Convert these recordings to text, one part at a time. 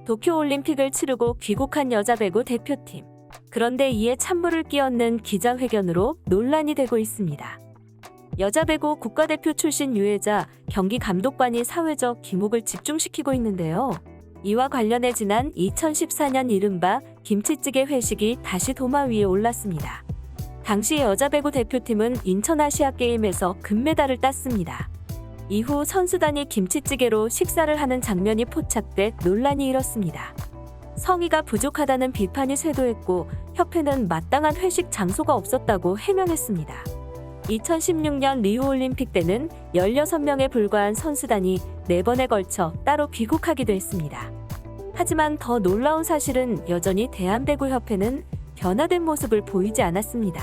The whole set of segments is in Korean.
도쿄올림픽을 치르고 귀국한 여자 배구 대표팀. 그런데 이에 찬물을 끼얹는 기자회견으로 논란이 되고 있습니다. 여자 배구 국가대표 출신 유혜자 경기 감독관이 사회적 기목을 집중시키고 있는데요. 이와 관련해 지난 2014년 이른바 김치찌개 회식이 다시 도마 위에 올랐습니다. 당시 여자 배구 대표팀은 인천 아시아게임에서 금메달을 땄습니다. 이후 선수단이 김치찌개로 식사를 하는 장면이 포착돼 논란이 일었습니다. 성의가 부족하다는 비판이 쇄도했고 협회는 마땅한 회식 장소가 없었다고 해명했습니다. 2016년 리우올림픽 때는 16명에 불과한 선수단이 4번에 걸쳐 따로 귀국하기도 했습니다. 하지만 더 놀라운 사실은 여전히 대한배구협회는 변화된 모습을 보이지 않았습니다.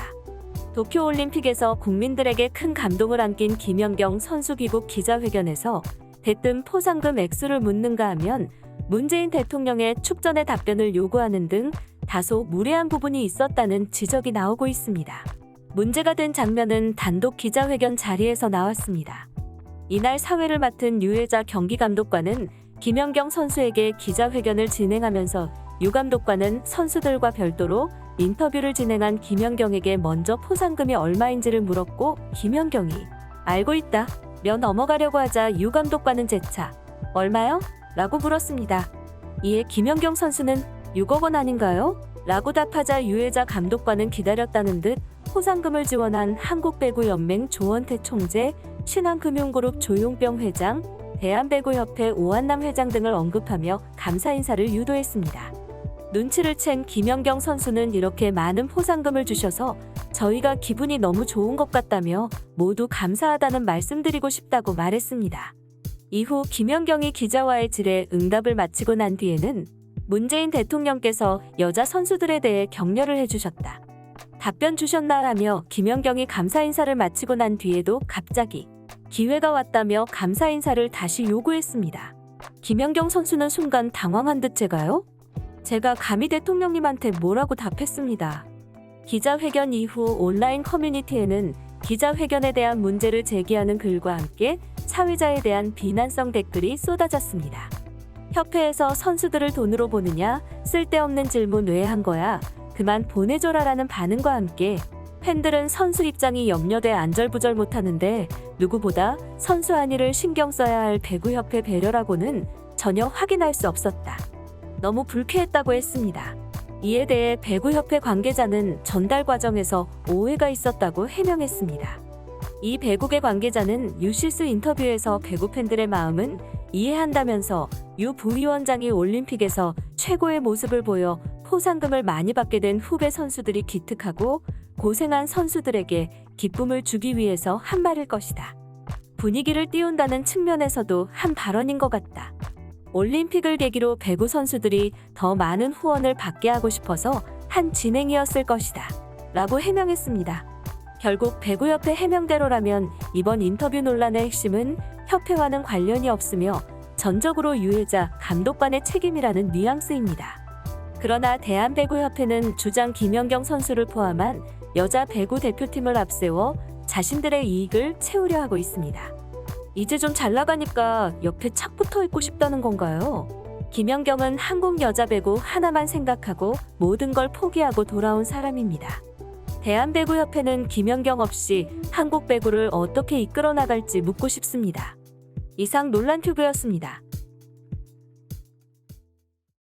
도쿄올림픽에서 국민들에게 큰 감동을 안긴 김연경 선수 귀국 기자회견에서 대뜸 포상금 액수를 묻는가 하면 문재인 대통령의 축전의 답변을 요구하는 등 다소 무례한 부분이 있었다는 지적이 나오고 있습니다. 문제가 된 장면은 단독 기자회견 자리에서 나왔습니다. 이날 사회를 맡은 유혜자 경기감독관은 김연경 선수에게 기자회견을 진행하면서 유 감독관은 선수들과 별도로 인터뷰를 진행한 김연경에게 먼저 포상금이 얼마인지를 물었고 김연경이 알고 있다 며 넘어가려고 하자 유 감독관은 재차 얼마요? 라고 물었습니다. 이에 김연경 선수는 6억 원 아닌가요? 라고 답하자 유혜자 감독관은 기다렸다는 듯 포상금을 지원한 한국배구연맹 조원태 총재, 신한금융그룹 조용병 회장, 대한배구협회 오한남 회장 등을 언급하며 감사 인사를 유도했습니다. 눈치를 챈 김연경 선수는 이렇게 많은 포상금을 주셔서 저희가 기분이 너무 좋은 것 같다며 모두 감사하다는 말씀드리고 싶다고 말했습니다. 이후 김연경이 기자와의 질에 응답을 마치고 난 뒤에는 문재인 대통령께서 여자 선수들에 대해 격려를 해주셨다. 답변 주셨나라며 김연경이 감사 인사를 마치고 난 뒤에도 갑자기 기회가 왔다며 감사 인사를 다시 요구했습니다. 김연경 선수는 순간 당황한 듯 제가 감히 대통령님한테 뭐라고 답했습니다. 기자회견 이후 온라인 커뮤니티에는 기자회견에 대한 문제를 제기하는 글과 함께 사회자에 대한 비난성 댓글이 쏟아졌습니다. 협회에서 선수들을 돈으로 보느냐, 쓸데없는 질문 왜 한 거야, 그만 보내줘라라는 반응과 함께 팬들은 선수 입장이 염려돼 안절부절 못하는데 누구보다 선수 안위를 신경 써야 할 배구협회 배려라고는 전혀 확인할 수 없었다. 너무 불쾌했다고 했습니다. 이에 대해 배구협회 관계자는 전달 과정에서 오해가 있었다고 해명했습니다. 이 배구계 관계자는 유실수 인터뷰에서 배구 팬들의 마음은 이해한다면서 유 부위원장이 올림픽에서 최고의 모습을 보여 포상금을 많이 받게 된 후배 선수들이 기특하고 고생한 선수들에게 기쁨을 주기 위해서 한 말일 것이다. 분위기를 띄운다는 측면에서도 한 발언인 것 같다. 올림픽을 계기로 배구 선수들이 더 많은 후원을 받게 하고 싶어서 한 진행이었을 것이다. 라고 해명했습니다. 결국 배구협회 해명대로라면 이번 인터뷰 논란의 핵심은 협회와는 관련이 없으며 전적으로 유혜자 감독관의 책임이라는 뉘앙스입니다. 그러나 대한배구협회는 주장 김연경 선수를 포함한 여자 배구 대표팀을 앞세워 자신들의 이익을 채우려 하고 있습니다. 이제 좀 잘 나가니까 옆에 착 붙어 있고 싶다는 건가요? 김연경은 한국 여자 배구 하나만 생각하고 모든 걸 포기하고 돌아온 사람입니다. 대한배구협회는 김연경 없이 한국 배구를 어떻게 이끌어 나갈지 묻고 싶습니다. 이상 논란튜브였습니다.